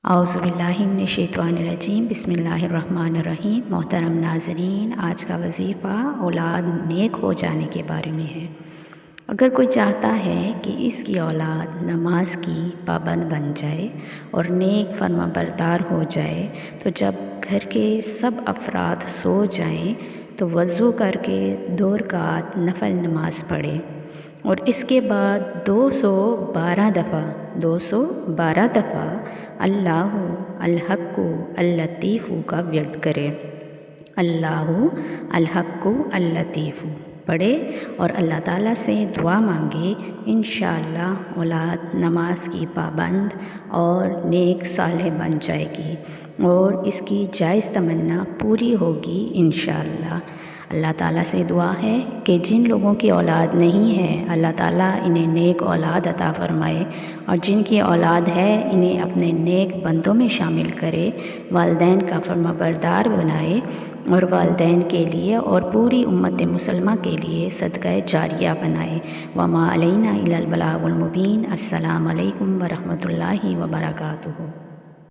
अऊज़ुबिल्लाहिमिनश्शैतानिर्रजीम बिस्मिल्लाहिर्रहमानिर्रहीम। मोहतरम नाज़रीन, आज का वजीफ़ा औलाद नेक हो जाने के बारे में है। अगर कोई चाहता है कि इसकी औलाद नमाज की पाबंद बन जाए और नेक फर्माबरदार हो जाए, तो जब घर के सब अफराद सो जाएं तो वज़ू करके 2 रकात नफल नमाज पढ़े और इसके बाद 212 दफ़ा अल्लाहु अल-हक्कु अल-लतीफ़ु का विर्द करे। अल्लाहु अल-हक्कु अल-लतीफ़ु पढ़े और अल्लाह ताला से दुआ मांगे। इंशाअल्लाह औलाद नमाज की पाबंद और नेक सालेह बन जाएगी और इसकी जायज़ तमन्ना पूरी होगी इंशाअल्लाह। अल्लाह ताला से दुआ है कि जिन लोगों की औलाद नहीं है, अल्लाह ताला इन्हें नेक औलाद अता फ़रमाए और जिनकी औलाद है इन्हें अपने नेक बंदों में शामिल करे, वालिदैन का फर्माबरदार बनाए और वालिदैन के लिए और पूरी उम्मत मुसलमा के लिए सदक़ा जारिया बनाए। वमा अलैना इल्लल बलागुल मुबीन। अस्सलामु अलैकुम व रहमतुल्लाहि व बरकातुहू।